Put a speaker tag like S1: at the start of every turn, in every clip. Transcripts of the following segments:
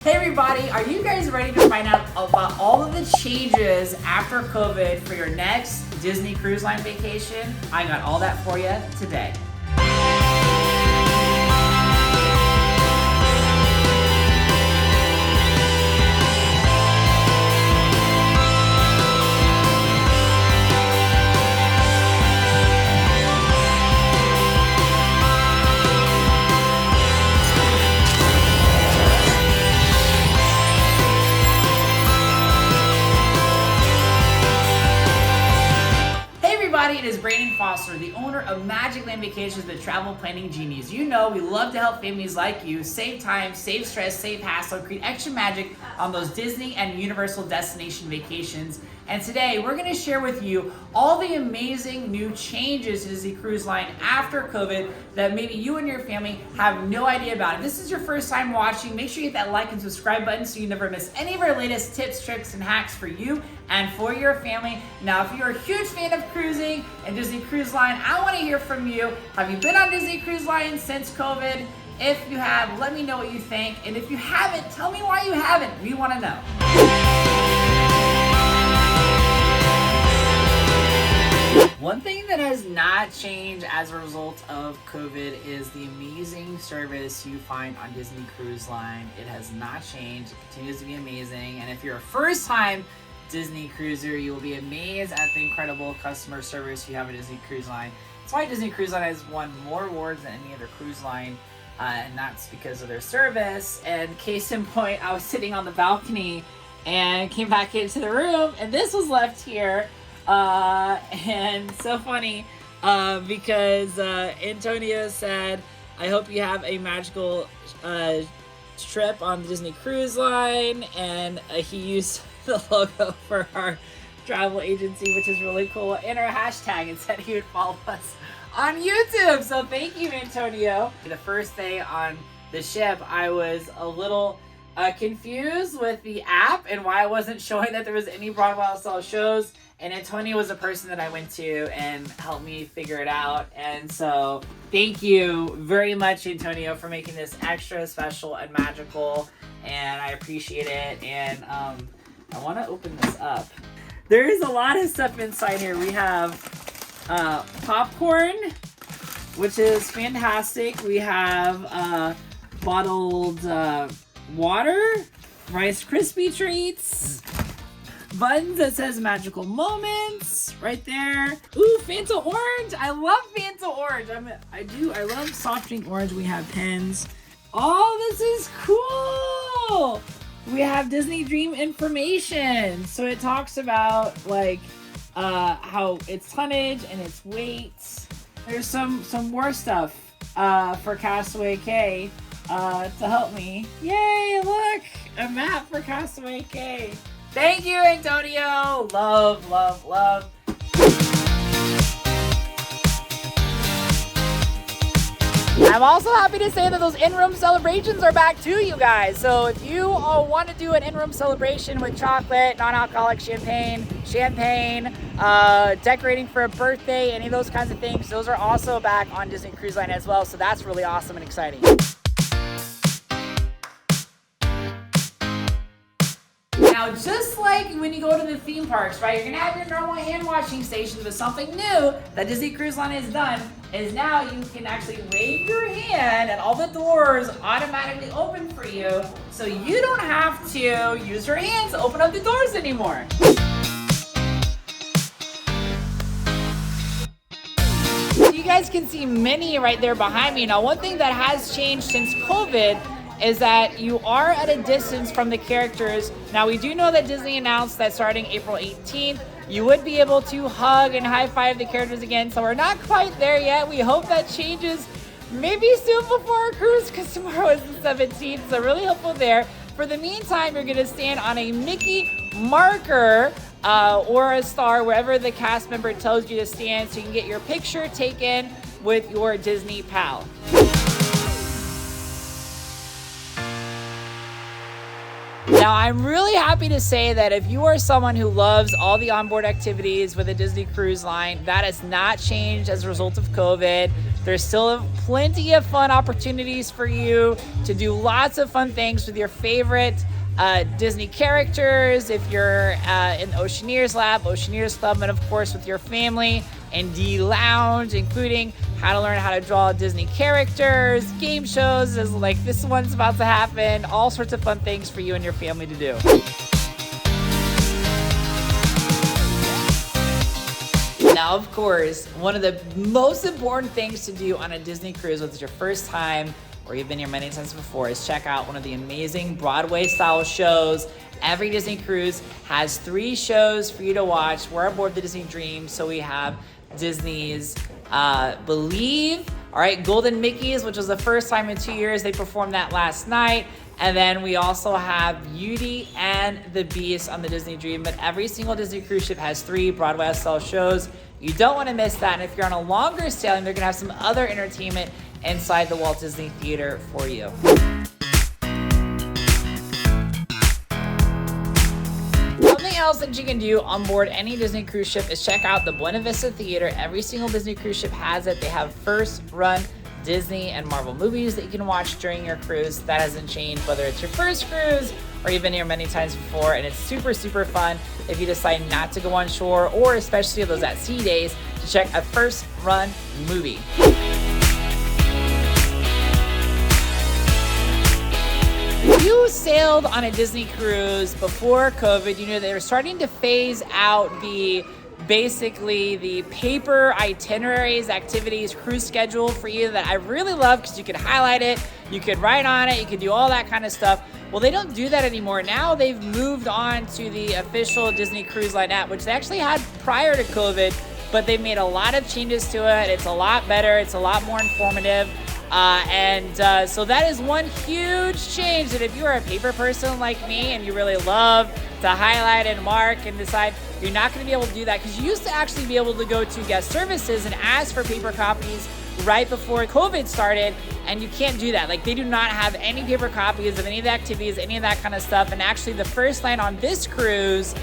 S1: Hey everybody, are you guys ready to find out about all of the changes after COVID for your next Disney Cruise Line vacation? I got all that for you today. It is Brandon Foster, the owner of Magic Land Vacations with Travel Planning Genies. You know we love to help families like you save time, save stress, save hassle, create extra magic on those Disney and Universal destination vacations. And today we're going to share with you all the amazing new changes to Disney Cruise Line after COVID that maybe you and your family have no idea about. If this is your first time watching, make sure you hit that like and subscribe button so you never miss any of our latest tips, tricks, and hacks for you and for your family. Now, if you're a huge fan of cruising and Disney Cruise Line, I want to hear from you. Have you been on Disney Cruise Line since COVID? If you have, let me know what you think. And if you haven't, tell me why you haven't. We want to know. One thing that has not changed as a result of COVID is the amazing service you find on Disney Cruise Line. It has not changed. It continues to be amazing. And if you're a first-time Disney cruiser, you will be amazed at the incredible customer service you have at Disney Cruise Line. That's why Disney Cruise Line has won more awards than any other cruise line, and that's because of their service. And case in point, I was sitting on the balcony and came back into the room, and this was left here. And so funny because Antonio said, I hope you have a magical trip on the Disney Cruise Line, and he used the logo for our travel agency, which is really cool, and our hashtag, and said he would follow us on YouTube. So thank you, Antonio. The first day on the ship, I was a little confused with the app and why it wasn't showing that there was any Broadway style shows. And Antonio was a person that I went to and helped me figure it out. And so thank you very much, Antonio, for making this extra special and magical. And I appreciate it. And I want to open this up. There is a lot of stuff inside here. We have popcorn, which is fantastic. We have bottled water, Rice Krispie treats, buttons that says magical moments right there. Ooh, Fanta orange. I love Fanta orange. I love soft drink orange. We have pens. Oh, this is cool. We have Disney Dream information. So it talks about like how its tonnage and its weights. There's some more stuff for Castaway Cay to help me. Yay, look, a map for Castaway Cay. Thank you, Antonio. Love, love, love. I'm also happy to say that those in-room celebrations are back too, you guys. So if you all want to do an in-room celebration with chocolate, non-alcoholic champagne, decorating for a birthday, any of those kinds of things, those are also back on Disney Cruise Line as well. So that's really awesome and exciting. Now, just like when you go to the theme parks, right, you're going to have your normal hand washing stations, but something new that Disney Cruise Line has done is now you can actually wave your hand and all the doors automatically open for you, so you don't have to use your hands to open up the doors anymore. You guys can see Minnie right there behind me. Now, one thing that has changed since COVID is that you are at a distance from the characters. Now, we do know that Disney announced that starting April 18th, you would be able to hug and high-five the characters again, so we're not quite there yet. We hope that changes maybe soon before our cruise, because tomorrow is the 17th, so really hopeful there. For the meantime, you're gonna stand on a Mickey marker or a star, wherever the cast member tells you to stand, so you can get your picture taken with your Disney pal. Now, I'm really happy to say that if you are someone who loves all the onboard activities with a Disney Cruise Line, that has not changed as a result of COVID. There's still plenty of fun opportunities for you to do lots of fun things with your favorite Disney characters. If you're in the Oceaneers Lab, Oceaneers Club, and of course with your family and D Lounge, including how to learn how to draw Disney characters, game shows, as like this one's about to happen, all sorts of fun things for you and your family to do. Now, of course, one of the most important things to do on a Disney cruise, whether it's your first time or you've been here many times before, is check out one of the amazing Broadway-style shows. Every Disney cruise has 3 shows for you to watch. We're aboard the Disney Dream, so we have Disney's Believe, all right, Golden Mickey's, which was the first time in 2 years. They performed that last night. And then we also have Beauty and the Beast on the Disney Dream. But every single Disney cruise ship has 3 Broadway-style shows. You don't want to miss that. And if you're on a longer sailing, they're going to have some other entertainment inside the Walt Disney Theater for you. Something else that you can do on board any Disney cruise ship is check out the Buena Vista Theater. Every single Disney cruise ship has it. They have first run Disney and Marvel movies that you can watch during your cruise. That hasn't changed whether it's your first cruise or you've been here many times before, and it's super, super fun if you decide not to go on shore, or especially those at sea days, to check a first run movie. If you sailed on a Disney cruise before COVID, you know they were starting to phase out basically the paper itineraries, activities, cruise schedule for you that I really love, because you could highlight it, you could write on it, you could do all that kind of stuff. Well, they don't do that anymore. Now they've moved on to the official Disney Cruise Line app, which they actually had prior to COVID, but they've made a lot of changes to it. It's a lot better. It's a lot more informative. So that is one huge change, that if you are a paper person like me and you really love to highlight and mark and decide, you're not going to be able to do that, because you used to actually be able to go to guest services and ask for paper copies right before COVID started, and you can't do that. Like, they do not have any paper copies of any of the activities, any of that kind of stuff. And actually the first night on this cruise,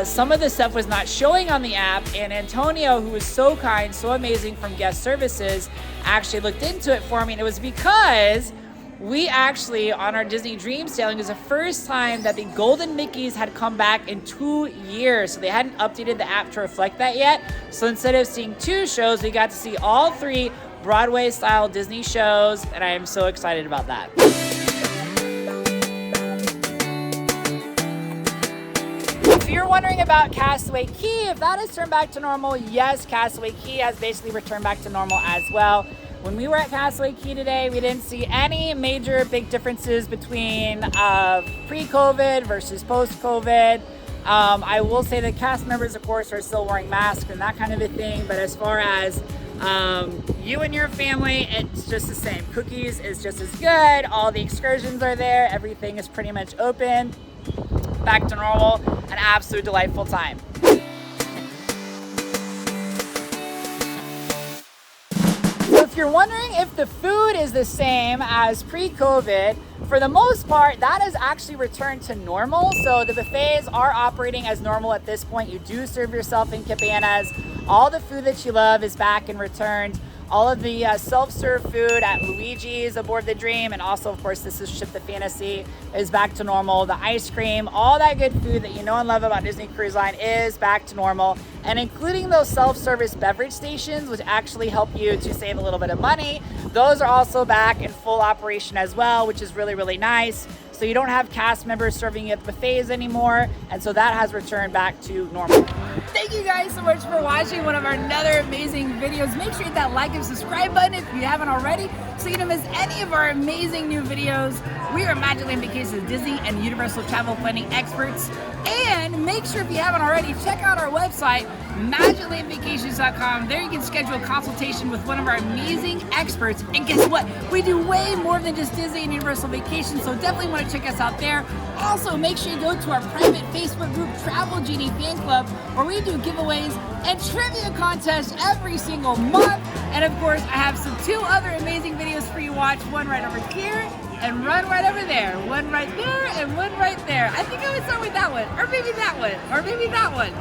S1: some of the stuff was not showing on the app, and Antonio, who was so kind, so amazing from guest services, actually looked into it for me. And it was because we actually, on our Disney Dream sailing, was the first time that the Golden Mickeys had come back in 2 years. So they hadn't updated the app to reflect that yet. So instead of seeing 2 shows, we got to see all 3 Broadway-style Disney shows, and I am so excited about that. If you're wondering about Castaway Cay, if that has turned back to normal, yes, Castaway Cay has basically returned back to normal as well. When we were at Castaway Cay today, we didn't see any major big differences between pre-COVID versus post-COVID. I will say that cast members, of course, are still wearing masks and that kind of a thing. But as far as you and your family, it's just the same. Cookies is just as good. All the excursions are there. Everything is pretty much open. Back to normal. An absolute delightful time. If you're wondering if the food is the same as pre-COVID, for the most part, that has actually returned to normal. So the buffets are operating as normal at this point. You do serve yourself in cabanas. All the food that you love is back and returned. All of the self-serve food at Luigi's aboard the Dream, and also, of course, this is Ship the Fantasy, is back to normal. The ice cream, all that good food that you know and love about Disney Cruise Line is back to normal, and including those self-service beverage stations, which actually help you to save a little bit of money. Those are also back in full operation as well, which is really, really nice. So you don't have cast members serving you at the buffets anymore, and so that has returned back to normal. Thank you guys so much for watching one of our another amazing videos. Make sure you hit that like and subscribe button if you haven't already, so you don't miss any of our amazing new videos. We are Magically Vacations Disney and Universal travel planning experts. And make sure, if you haven't already, check out our website, magicallyvacations.com. There you can schedule a consultation with one of our amazing experts. And guess what? We do way more than just Disney and Universal Vacations, so definitely want to check us out there. Also, make sure you go to our private Facebook group, Travel Genie Fan Club, where we do giveaways and trivia contests every single month. And of course, I have some 2 other amazing videos for you to watch. One right over here and one right over there. One right there and one right there. I think I would start with that one, or maybe that one, or maybe that one.